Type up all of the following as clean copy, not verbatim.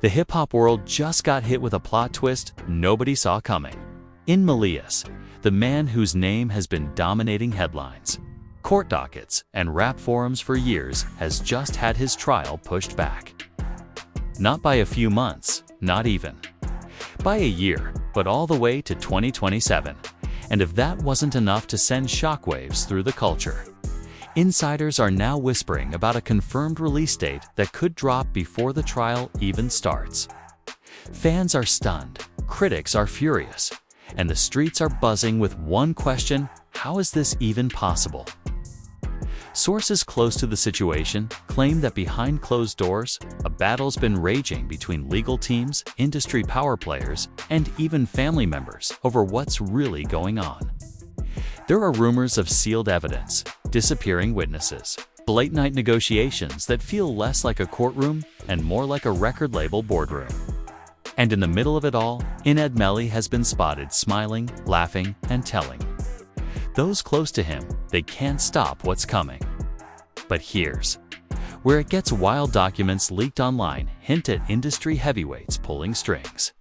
The hip-hop world just got hit with a plot twist nobody saw coming. In Melly's, the man whose name has been dominating headlines, court dockets, and rap forums for years has just had his trial pushed back. Not by a few months, not even by a year, but all the way to 2027. And if that wasn't enough to send shockwaves through the culture, insiders are now whispering about a confirmed release date that could drop before the trial even starts. Fans are stunned, critics are furious, and the streets are buzzing with one question: how is this even possible? Sources close to the situation claim that behind closed doors, a battle's been raging between legal teams, industry power players, and even family members over what's really going on. There are rumors of sealed evidence, disappearing witnesses, late-night negotiations that feel less like a courtroom and more like a record label boardroom. And in the middle of it all, YNW Melly has been spotted smiling, laughing, and telling those close to him they can't stop what's coming. But here's where it gets wild. Documents leaked online hint at industry heavyweights pulling strings,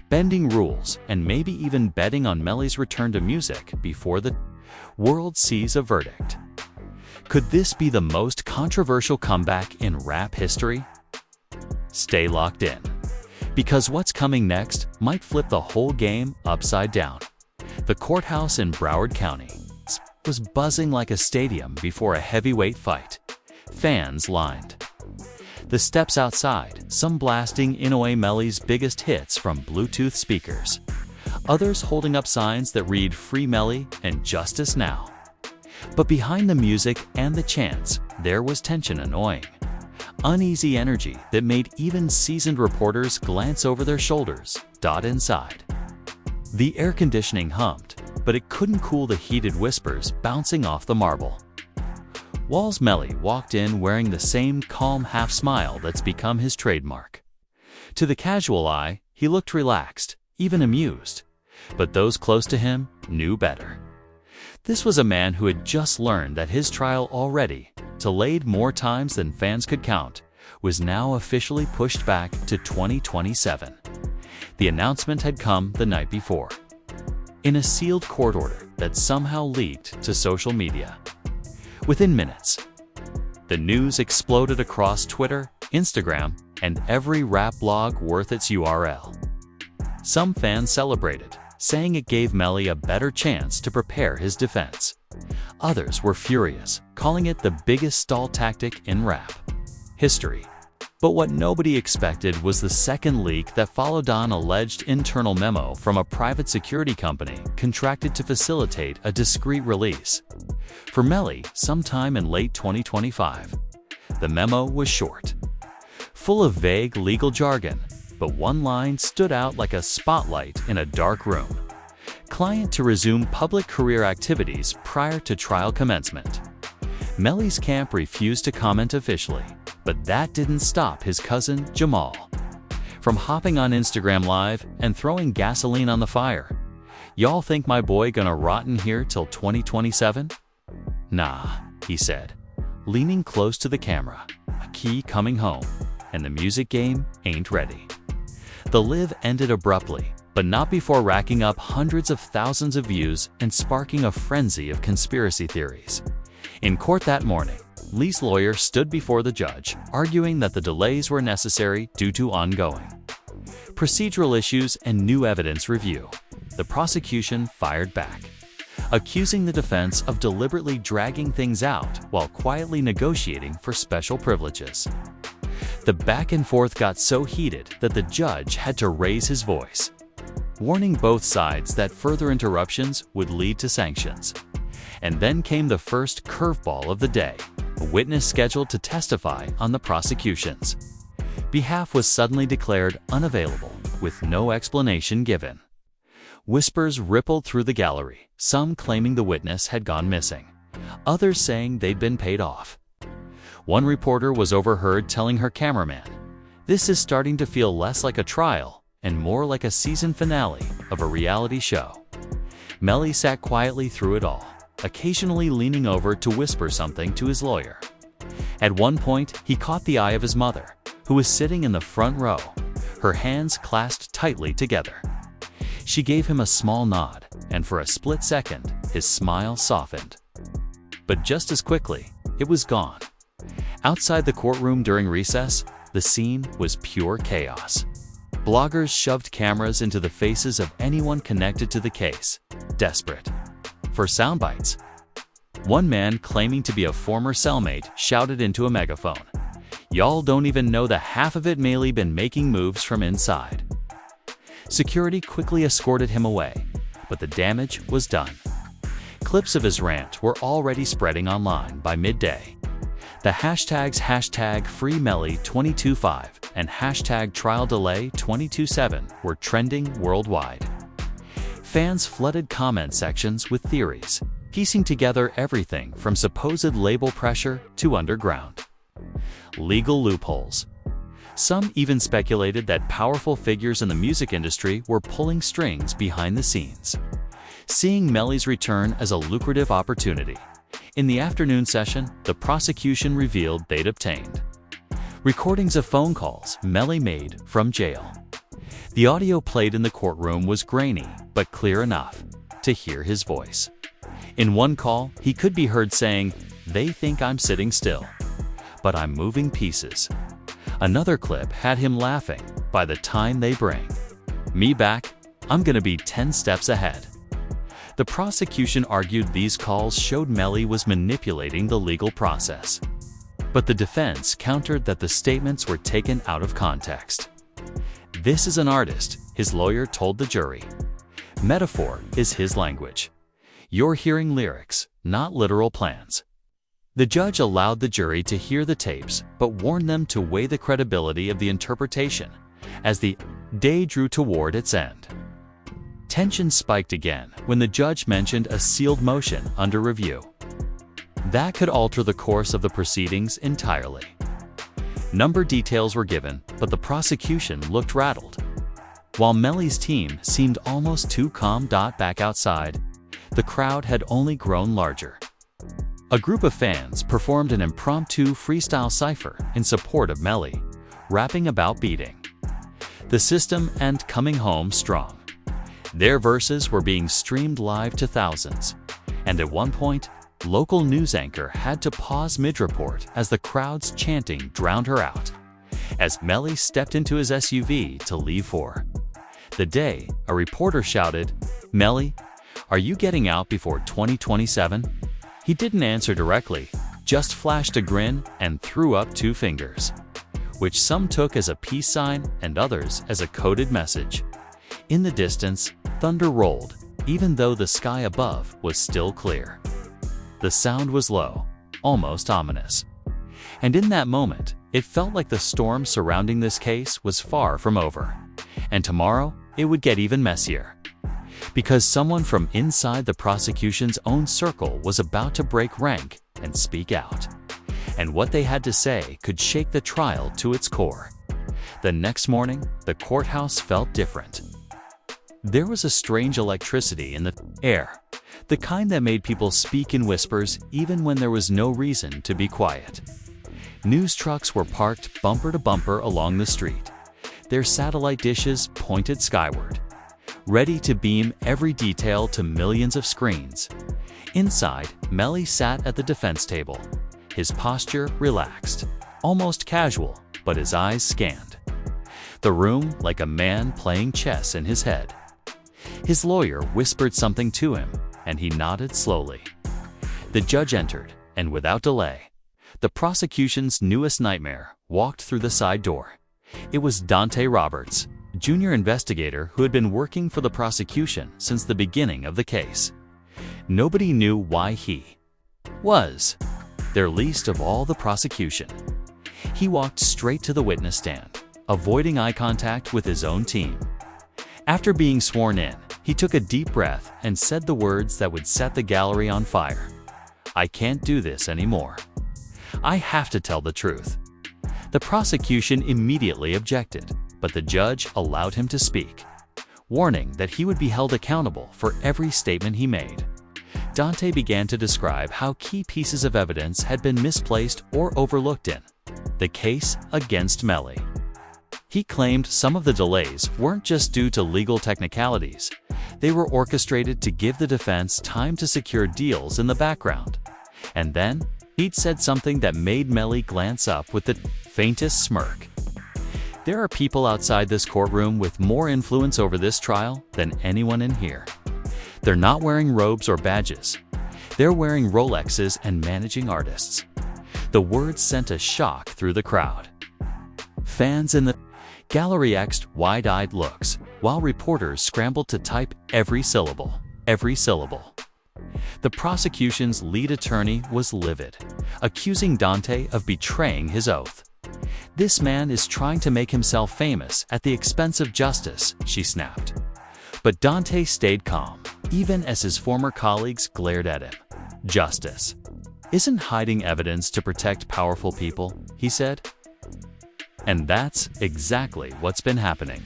bending rules, and maybe even betting on Melly's return to music before the world sees a verdict. Could this be the most controversial comeback in rap history? Stay locked in, because what's coming next might flip the whole game upside down. The courthouse in Broward County was buzzing like a stadium before a heavyweight fight. Fans lined the steps outside, some blasting YNW Melly's biggest hits from Bluetooth speakers, others holding up signs that read "Free Melly" and "Justice Now." But behind the music and the chants, there was tension, annoying, uneasy energy that made even seasoned reporters glance over their shoulders. Inside, the air conditioning hummed, but it couldn't cool the heated whispers bouncing off the marble walls. Melly walked in wearing the same calm half-smile that's become his trademark. To the casual eye, he looked relaxed, even amused. But those close to him knew better. This was a man who had just learned that his trial, already delayed more times than fans could count, was now officially pushed back to 2027. The announcement had come the night before, in a sealed court order that somehow leaked to social media. Within minutes, the news exploded across Twitter, Instagram, and every rap blog worth its URL. Some fans celebrated, saying it gave Melly a better chance to prepare his defense. Others were furious, calling it the biggest stall tactic in rap history. But what nobody expected was the second leak that followed: an alleged internal memo from a private security company contracted to facilitate a discreet release for Melly sometime in late 2025. The memo was short, full of vague legal jargon, but one line stood out like a spotlight in a dark room: client to resume public career activities prior to trial commencement. Melly's camp refused to comment officially, but that didn't stop his cousin Jamal from hopping on Instagram Live and throwing gasoline on the fire. "Y'all think my boy gonna rot in here till 2027? Nah," he said, leaning close to the camera. "A key coming home, and the music game ain't ready." The live ended abruptly, but not before racking up hundreds of thousands of views and sparking a frenzy of conspiracy theories. In court that morning, Lee's lawyer stood before the judge, arguing that the delays were necessary due to ongoing procedural issues and new evidence review. The prosecution fired back, accusing the defense of deliberately dragging things out while quietly negotiating for special privileges. The back and forth got so heated that the judge had to raise his voice, warning both sides that further interruptions would lead to sanctions. And then came the first curveball of the day. A witness scheduled to testify on the prosecution's behalf was suddenly declared unavailable, with no explanation given. Whispers rippled through the gallery, some claiming the witness had gone missing, others saying they'd been paid off. One reporter was overheard telling her cameraman, "This is starting to feel less like a trial and more like a season finale of a reality show." Melly sat quietly through it all, occasionally leaning over to whisper something to his lawyer. At one point, he caught the eye of his mother, who was sitting in the front row, her hands clasped tightly together. She gave him a small nod, and for a split second, his smile softened. But just as quickly, it was gone. Outside the courtroom during recess, the scene was pure chaos. Bloggers shoved cameras into the faces of anyone connected to the case, desperate for soundbites. One man claiming to be a former cellmate shouted into a megaphone, "Y'all don't even know the half of it Melly been making moves from inside." Security quickly escorted him away, but the damage was done. Clips of his rant were already spreading online by midday. The hashtags #FreeMelly225 and #TrialDelay227 were trending worldwide. Fans flooded comment sections with theories, piecing together everything from supposed label pressure to underground legal loopholes. Some even speculated that powerful figures in the music industry were pulling strings behind the scenes, seeing Melly's return as a lucrative opportunity. In the afternoon session, the prosecution revealed they'd obtained recordings of phone calls Melly made from jail. The audio played in the courtroom was grainy but clear enough to hear his voice. In one call, he could be heard saying, "They think I'm sitting still, but I'm moving pieces." Another clip had him laughing, "By the time they bring me back, I'm gonna be 10 steps ahead." The prosecution argued these calls showed Melly was manipulating the legal process. But the defense countered that the statements were taken out of context. "This is an artist," his lawyer told the jury. "Metaphor is his language. You're hearing lyrics, not literal plans." The judge allowed the jury to hear the tapes, but warned them to weigh the credibility of the interpretation as the day drew toward its end. Tension spiked again when the judge mentioned a sealed motion under review. That could alter the course of the proceedings entirely. Number details were given, but the prosecution looked rattled. While Melly's team seemed almost too calm. Back outside, the crowd had only grown larger. A group of fans performed an impromptu freestyle cipher in support of Melly, rapping about beating the system and coming home strong. Their verses were being streamed live to thousands, and at one point, local news anchor had to pause mid-report as the crowd's chanting drowned her out. As Melly stepped into his SUV to leave for the day, a reporter shouted, "Melly, are you getting out before 2027? He didn't answer directly, just flashed a grin and threw up 2 fingers, which some took as a peace sign and others as a coded message. In the distance, thunder rolled, even though the sky above was still clear. The sound was low, almost ominous. And in that moment, it felt like the storm surrounding this case was far from over. And tomorrow, it would get even messier. Because someone from inside the prosecution's own circle was about to break rank and speak out. And what they had to say could shake the trial to its core. The next morning, the courthouse felt different. There was a strange electricity in the air, the kind that made people speak in whispers even when there was no reason to be quiet. News trucks were parked bumper to bumper along the street, their satellite dishes pointed skyward, ready to beam every detail to millions of screens. Inside, Melly sat at the defense table, his posture relaxed, almost casual, but his eyes scanned the room like a man playing chess in his head. His lawyer whispered something to him, and he nodded slowly. The judge entered, and without delay, the prosecution's newest nightmare walked through the side door. It was Dante Roberts, junior investigator who had been working for the prosecution since the beginning of the case. Nobody knew why he was there, least of all the prosecution. He walked straight to the witness stand, avoiding eye contact with his own team. After being sworn in, he took a deep breath and said the words that would set the gallery on fire. "I can't do this anymore. I have to tell the truth." The prosecution immediately objected, but the judge allowed him to speak, warning that he would be held accountable for every statement he made. Dante began to describe how key pieces of evidence had been misplaced or overlooked in the case against Melly. He claimed some of the delays weren't just due to legal technicalities. They were orchestrated to give the defense time to secure deals in the background. And then, he'd said something that made Melly glance up with the faintest smirk. There are people outside this courtroom with more influence over this trial than anyone in here. They're not wearing robes or badges. They're wearing Rolexes and managing artists. The words sent a shock through the crowd. Fans in the gallery exchanged wide-eyed looks, while reporters scrambled to type every syllable. The prosecution's lead attorney was livid, accusing Dante of betraying his oath. "This man is trying to make himself famous at the expense of justice," she snapped. But Dante stayed calm, even as his former colleagues glared at him. "Justice isn't hiding evidence to protect powerful people," he said. And that's exactly what's been happening.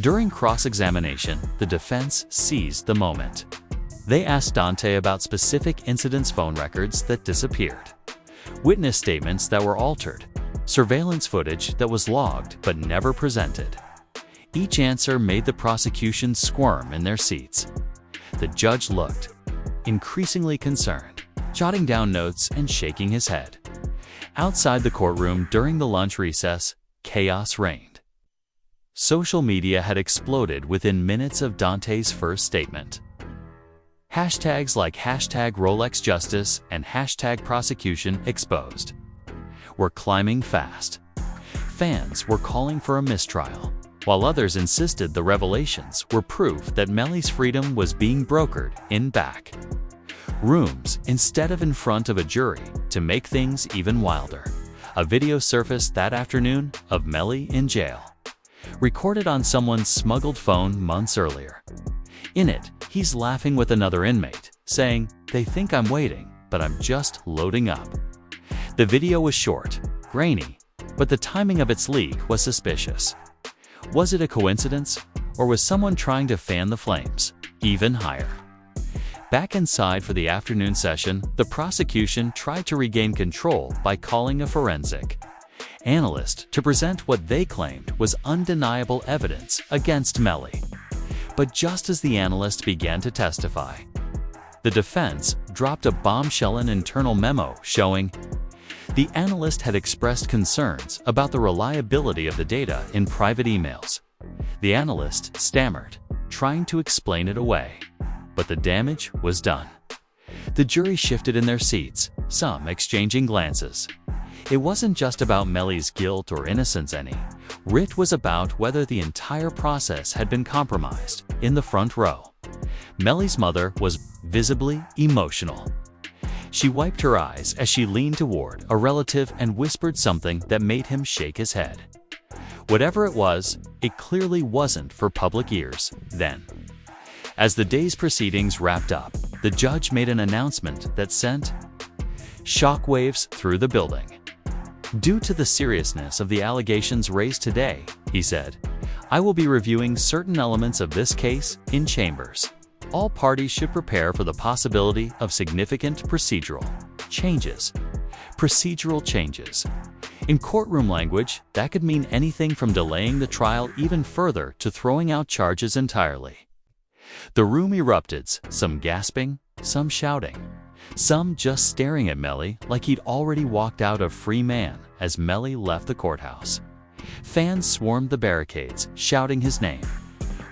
During cross-examination, the defense seized the moment. They asked Dante about specific incidents' phone records that disappeared, witness statements that were altered, surveillance footage that was logged but never presented. Each answer made the prosecution squirm in their seats. The judge looked increasingly concerned, jotting down notes and shaking his head. Outside the courtroom during the lunch recess, chaos reigned. Social media had exploded within minutes of Dante's first statement. Hashtags like #RolexJustice and #prosecution exposed were climbing fast. Fans were calling for a mistrial, while others insisted the revelations were proof that Melly's freedom was being brokered in back rooms instead of in front of a jury. To make things even wilder, a video surfaced that afternoon of Melly in jail, recorded on someone's smuggled phone months earlier. In it, he's laughing with another inmate, saying, "They think I'm waiting, but I'm just loading up." The video was short, grainy, but the timing of its leak was suspicious. Was it a coincidence, or was someone trying to fan the flames even higher? Back inside for the afternoon session, the prosecution tried to regain control by calling a forensic analyst to present what they claimed was undeniable evidence against Melly. But just as the analyst began to testify, the defense dropped a bombshell internal memo showing the analyst had expressed concerns about the reliability of the data in private emails. The analyst stammered, trying to explain it away, but the damage was done. The jury shifted in their seats, some exchanging glances. It wasn't just about Melly's guilt or innocence any. It was about whether the entire process had been compromised. In the front row, Melly's mother was visibly emotional. She wiped her eyes as she leaned toward a relative and whispered something that made him shake his head. Whatever it was, it clearly wasn't for public ears then. As the day's proceedings wrapped up, the judge made an announcement that sent shockwaves through the building. "Due to the seriousness of the allegations raised today," he said, "I will be reviewing certain elements of this case in chambers. All parties should prepare for the possibility of significant procedural changes." Procedural changes. In courtroom language, that could mean anything from delaying the trial even further to throwing out charges entirely. The room erupted, some gasping, some shouting, some just staring at Melly like he'd already walked out a free man as Melly left the courthouse. Fans swarmed the barricades, shouting his name.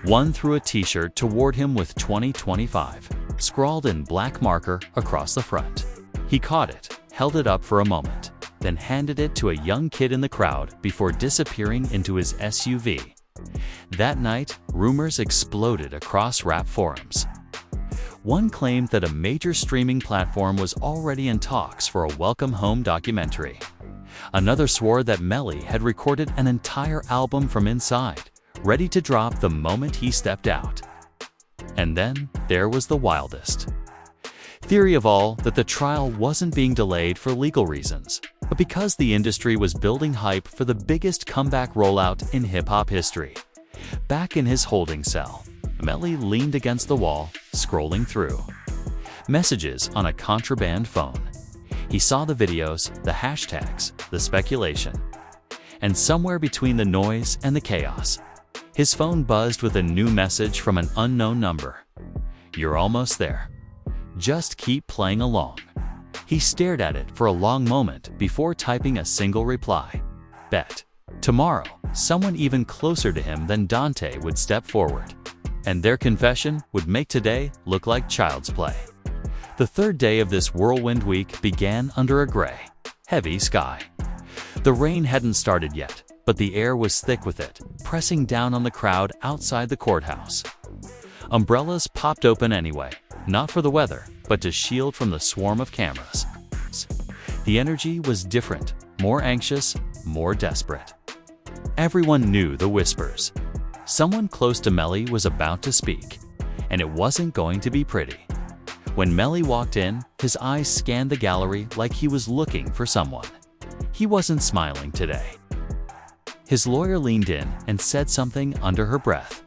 One threw a t-shirt toward him with 2025 scrawled in black marker across the front. He caught it, held it up for a moment, then handed it to a young kid in the crowd before disappearing into his SUV. That night, rumors exploded across rap forums. One claimed that a major streaming platform was already in talks for a Welcome Home documentary. Another swore that Melly had recorded an entire album from inside, ready to drop the moment he stepped out. And then there was the wildest theory of all, that the trial wasn't being delayed for legal reasons, but because the industry was building hype for the biggest comeback rollout in hip-hop history. Back in his holding cell, Melly leaned against the wall, scrolling through messages on a contraband phone. He saw the videos, the hashtags, the speculation. and somewhere between the noise and the chaos, his phone buzzed with a new message from an unknown number. "You're almost there. Just keep playing along." He stared at it for a long moment before typing a single reply. Bet. Tomorrow, someone even closer to him than Dante would step forward, and their confession would make today look like child's play. The third day of this whirlwind week began under a gray, heavy sky. The rain hadn't started yet, but the air was thick with it, pressing down on the crowd outside the courthouse. Umbrellas popped open anyway, not for the weather, but to shield from the swarm of cameras. The energy was different, more anxious, more desperate. Everyone knew the whispers. Someone close to Melly was about to speak, and it wasn't going to be pretty. When Melly walked in, his eyes scanned the gallery like he was looking for someone. He wasn't smiling today. His lawyer leaned in and said something under her breath,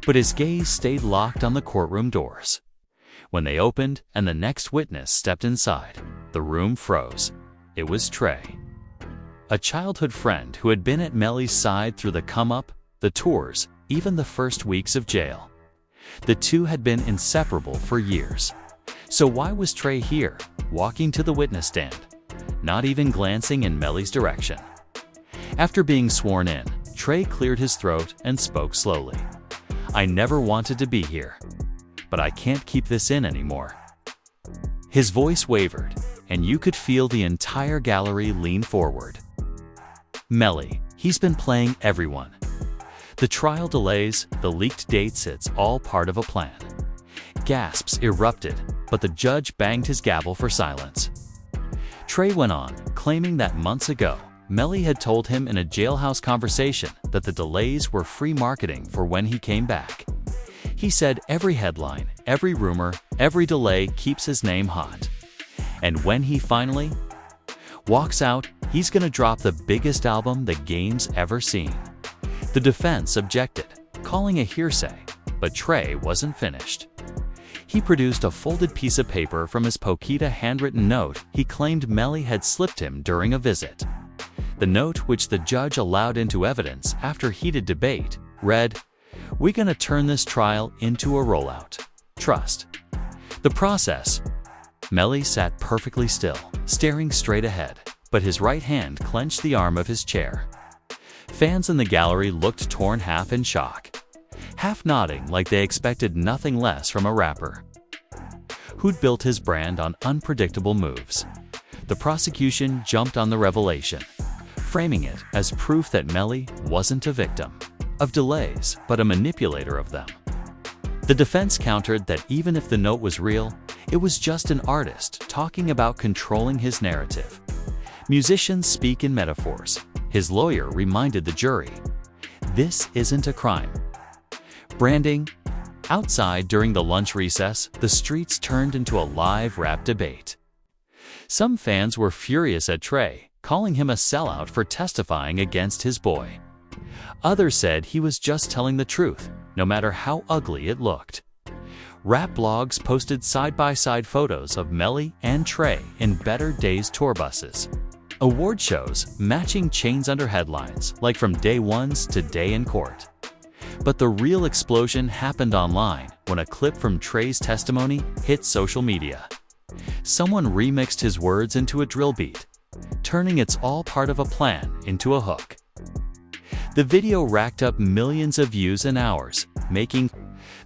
but his gaze stayed locked on the courtroom doors. When they opened and the next witness stepped inside, the room froze. It was Trey, a childhood friend who had been at Melly's side through the come-up, the tours, even the first weeks of jail. The two had been inseparable for years. So why was Trey here, walking to the witness stand, not even glancing in Melly's direction? After being sworn in, Trey cleared his throat and spoke slowly. "I never wanted to be here, but I can't keep this in anymore." His voice wavered, and you could feel the entire gallery lean forward. Melly, he's been playing everyone. The trial delays, the leaked dates, it's all part of a plan. Gasps erupted, but the judge banged his gavel for silence. Trey went on, claiming that months ago, Melly had told him in a jailhouse conversation that the delays were free marketing for when he came back. He said every headline, every rumor, every delay keeps his name hot. And when he finally walks out, he's gonna drop the biggest album the game's ever seen. The defense objected, calling it hearsay, but Trey wasn't finished. He produced a folded piece of paper from his Pokita handwritten note he claimed Melly had slipped him during a visit. The note, which the judge allowed into evidence after heated debate, read, "We're gonna turn this trial into a rollout. Trust." The process. Melly sat perfectly still, staring straight ahead, but his right hand clenched the arm of his chair. Fans in the gallery looked torn, half in shock, half nodding like they expected nothing less from a rapper who'd built his brand on unpredictable moves. The prosecution jumped on the revelation, framing it as proof that Melly wasn't a victim of delays, but a manipulator of them. The defense countered that even if the note was real, it was just an artist talking about controlling his narrative. Musicians speak in metaphors. His lawyer reminded the jury, "This isn't a crime." Branding. Outside during the lunch recess, the streets turned into a live rap debate. Some fans were furious at Trey, calling him a sellout for testifying against his boy. Others said he was just telling the truth, no matter how ugly it looked. Rap blogs posted side-by-side photos of Melly and Trey in Better Days tour buses. Award shows matching chains under headlines, like from day ones to day in court. But the real explosion happened online when a clip from Trey's testimony hit social media. Someone remixed his words into a drill beat, turning "it's all part of a plan" into a hook. The video racked up millions of views in hours, making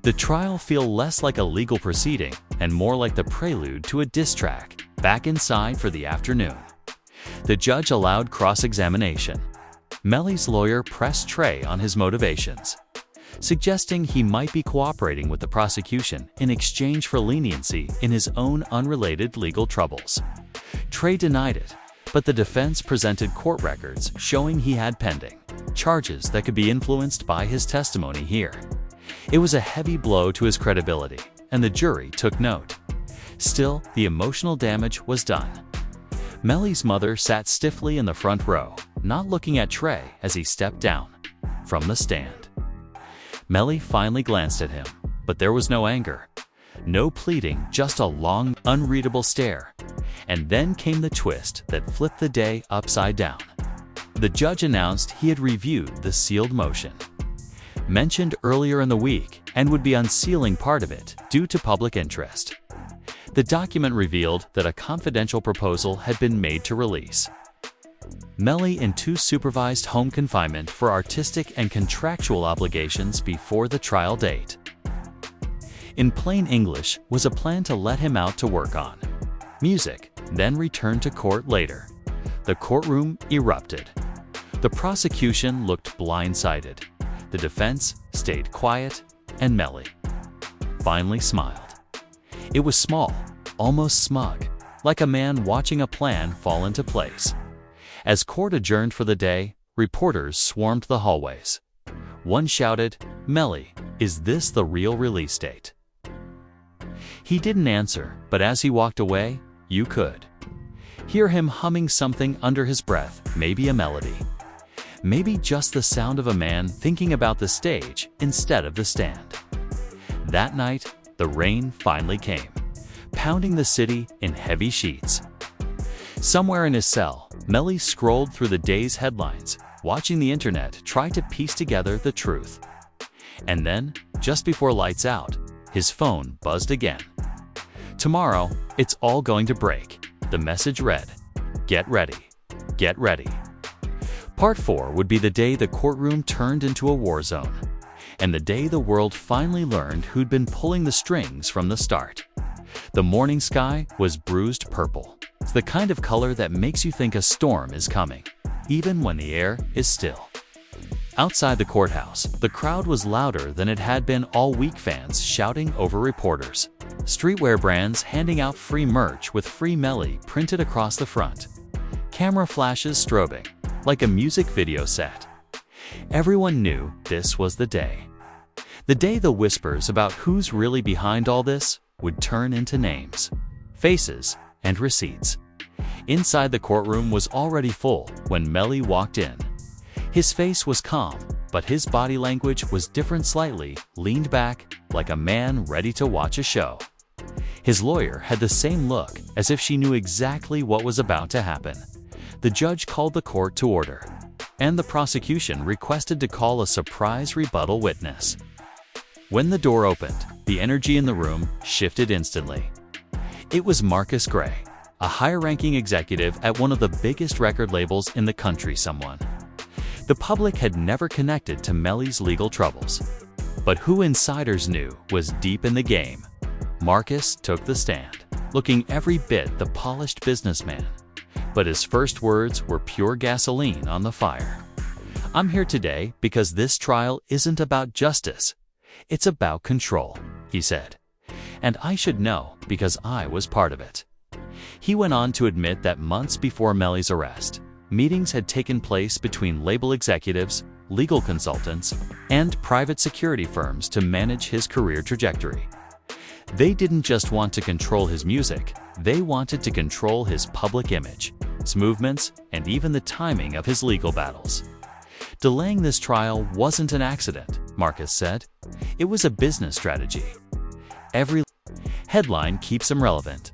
the trial feel less like a legal proceeding and more like the prelude to a diss track. Back inside for the afternoon, the judge allowed cross-examination. Melly's lawyer pressed Trey on his motivations, suggesting he might be cooperating with the prosecution in exchange for leniency in his own unrelated legal troubles. Trey denied it, but the defense presented court records showing he had pending charges that could be influenced by his testimony here. It was a heavy blow to his credibility, and the jury took note. Still, the emotional damage was done. Melly's mother sat stiffly in the front row, not looking at Trey as he stepped down from the stand. Melly finally glanced at him, but there was no anger, no pleading, just a long, unreadable stare. And then came the twist that flipped the day upside down. the judge announced he had reviewed the sealed motion, mentioned earlier in the week, and would be unsealing part of it due to public interest. The document revealed that a confidential proposal had been made to release Melly into supervised home confinement for artistic and contractual obligations before the trial date. In plain English, was a plan to let him out to work on music, then return to court later. The courtroom erupted. The prosecution looked blindsided. The defense stayed quiet, and Melly finally smiled. It was small, almost smug, like a man watching a plan fall into place. As court adjourned for the day, reporters swarmed the hallways. One shouted, "Melly, is this the real release date?" He didn't answer, but as he walked away, you could hear him humming something under his breath, maybe a melody. Maybe just the sound of a man thinking about the stage instead of the stand. That night, the rain finally came, pounding the city in heavy sheets. Somewhere in his cell, Melly scrolled through the day's headlines, watching the internet try to piece together the truth. And then, just before lights out, his phone buzzed again. "Tomorrow, it's all going to break," the message read. "Get ready. Get ready." Part 4 would be the day the courtroom turned into a war zone, and the day the world finally learned who'd been pulling the strings from the start. The morning sky was bruised purple. It's the kind of color that makes you think a storm is coming, even when the air is still. Outside the courthouse, the crowd was louder than it had been all week, fans shouting over reporters. Streetwear brands handing out free merch with "Free Melly" printed across the front. Camera flashes strobing, like a music video set. Everyone knew this was the day. The day the whispers about who's really behind all this would turn into names, faces, and receipts. Inside the courtroom was already full when Melly walked in. His face was calm, but his body language was different slightly, leaned back, like a man ready to watch a show. His lawyer had the same look, as if she knew exactly what was about to happen. The judge called the court to order, and the prosecution requested to call a surprise rebuttal witness. When the door opened, the energy in the room shifted instantly. It was Marcus Gray, a higher-ranking executive at one of the biggest record labels in the country. Someone the public had never connected to Melly's legal troubles, but who insiders knew was deep in the game. Marcus took the stand, looking every bit the polished businessman, but his first words were pure gasoline on the fire. "I'm here today because this trial isn't about justice. It's about control," he said. "And I should know because I was part of it." He went on to admit that months before Melly's arrest, meetings had taken place between label executives, legal consultants, and private security firms to manage his career trajectory. They didn't just want to control his music, they wanted to control his public image, his movements, and even the timing of his legal battles. Delaying this trial wasn't an accident, Marcus said. It was a business strategy. Every headline keeps him relevant.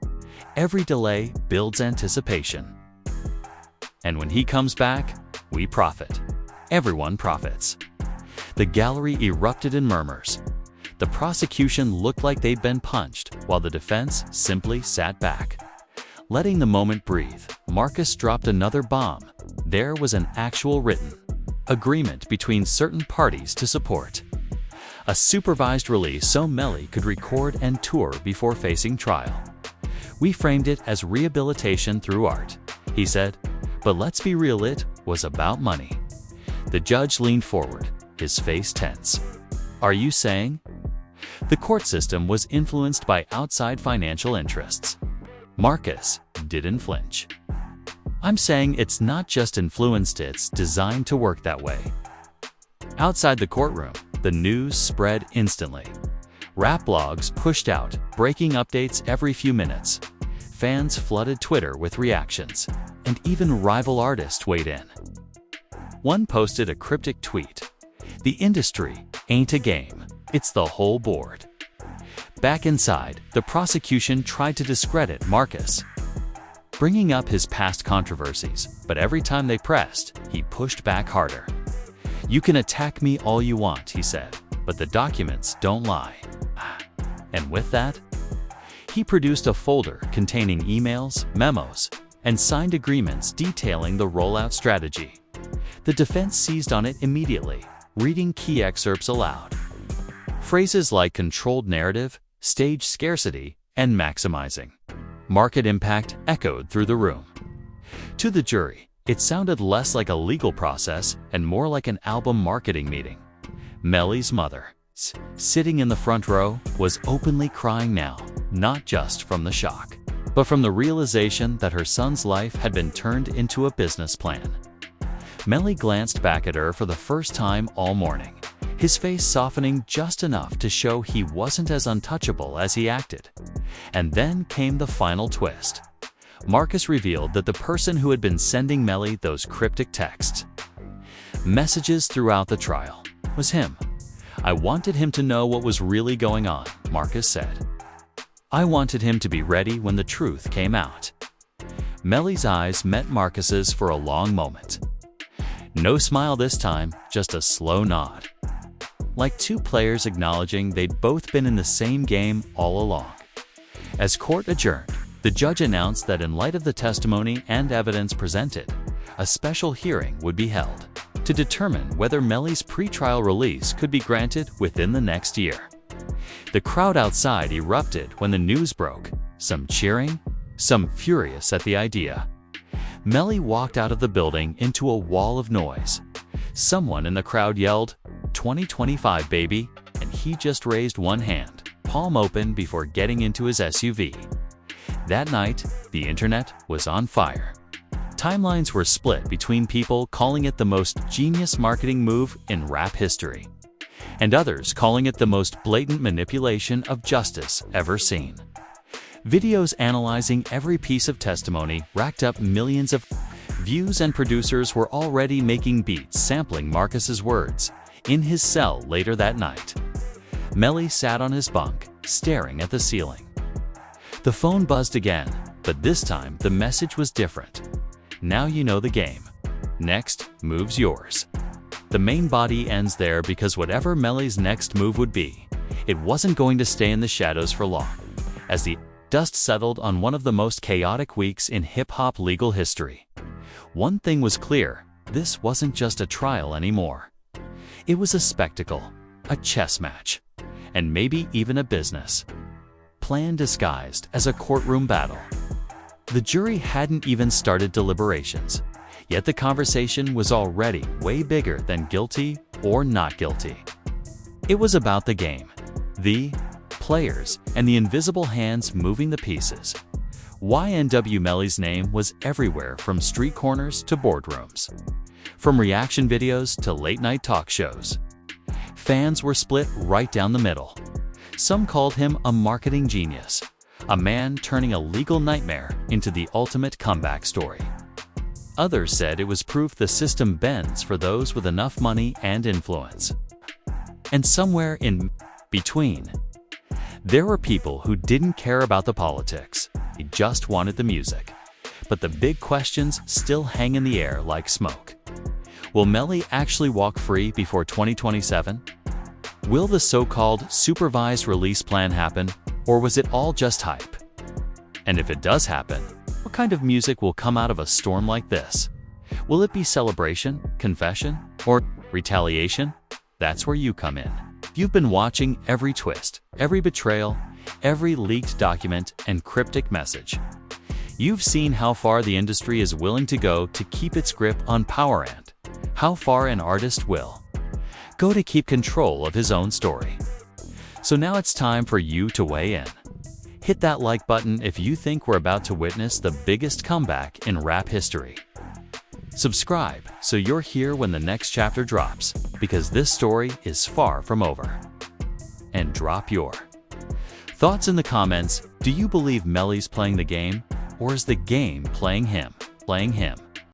Every delay builds anticipation. And when he comes back, we profit. Everyone profits. The gallery erupted in murmurs. The prosecution looked like they'd been punched, while the defense simply sat back. Letting the moment breathe, Marcus dropped another bomb. There was an actual written agreement between certain parties to support a supervised release so Melly could record and tour before facing trial. "We framed it as rehabilitation through art," he said, "but let's be real, it was about money." The judge leaned forward, his face tense. "Are you saying?" The court system was influenced by outside financial interests. Marcus didn't flinch. "I'm saying it's not just influenced, it's designed to work that way." Outside the courtroom, the news spread instantly. Rap blogs pushed out, breaking updates every few minutes. Fans flooded Twitter with reactions, and even rival artists weighed in. One posted a cryptic tweet: "The industry ain't a game, it's the whole board." Back inside, the prosecution tried to discredit Marcus, bringing up his past controversies, but every time they pressed, he pushed back harder. "You can attack me all you want," he said, "but the documents don't lie." And with that, he produced a folder containing emails, memos, and signed agreements detailing the rollout strategy. The defense seized on it immediately, reading key excerpts aloud. Phrases like controlled narrative, stage scarcity, and maximizing market impact echoed through the room. To the jury, it sounded less like a legal process and more like an album marketing meeting. Melly's mother, sitting in the front row, was openly crying now, not just from the shock, but from the realization that her son's life had been turned into a business plan. Melly glanced back at her for the first time all morning, his face softening just enough to show he wasn't as untouchable as he acted. And then came the final twist. Marcus revealed that the person who had been sending Melly those cryptic texts, messages throughout the trial, was him. "I wanted him to know what was really going on," Marcus said. "I wanted him to be ready when the truth came out." Melly's eyes met Marcus's for a long moment. No smile this time, just a slow nod. Like two players acknowledging they'd both been in the same game all along. As court adjourned, the judge announced that in light of the testimony and evidence presented, a special hearing would be held to determine whether Melly's pretrial release could be granted within the next year. The crowd outside erupted when the news broke, some cheering, some furious at the idea. Melly walked out of the building into a wall of noise. Someone in the crowd yelled, "2025, baby," and he just raised one hand, palm open, before getting into his SUV. That night, the internet was on fire. Timelines were split between people calling it the most genius marketing move in rap history, and others calling it the most blatant manipulation of justice ever seen. Videos analyzing every piece of testimony racked up millions of views, and producers were already making beats sampling Marcus's words in his cell later that night. Melly sat on his bunk, staring at the ceiling. The phone buzzed again, but this time the message was different. "Now you know the game. Next move's yours." The main body ends there because whatever Melly's next move would be, it wasn't going to stay in the shadows for long. As the dust settled on one of the most chaotic weeks in hip-hop legal history, one thing was clear: this wasn't just a trial anymore. It was a spectacle, a chess match, and maybe even a business plan disguised as a courtroom battle. The jury hadn't even started deliberations, yet the conversation was already way bigger than guilty or not guilty. It was about the game, the players, and the invisible hands moving the pieces. YNW Melly's name was everywhere, from street corners to boardrooms, from reaction videos to late-night talk shows. Fans were split right down the middle. Some called him a marketing genius, a man turning a legal nightmare into the ultimate comeback story. Others said it was proof the system bends for those with enough money and influence. And somewhere in between, there were people who didn't care about the politics, they just wanted the music. But the big questions still hang in the air like smoke. Will Melly actually walk free before 2027? Will the so-called supervised release plan happen, or was it all just hype? And if it does happen, what kind of music will come out of a storm like this? Will it be celebration, confession, or retaliation? That's where you come in. You've been watching every twist, every betrayal, every leaked document and cryptic message. You've seen how far the industry is willing to go to keep its grip on power, and how far an artist will go to keep control of his own story. So now it's time for you to weigh in. Hit that like button if you think we're about to witness the biggest comeback in rap history. Subscribe so you're here when the next chapter drops, because this story is far from over. And drop your thoughts in the comments. Do you believe Melly's playing the game, or is the game playing him?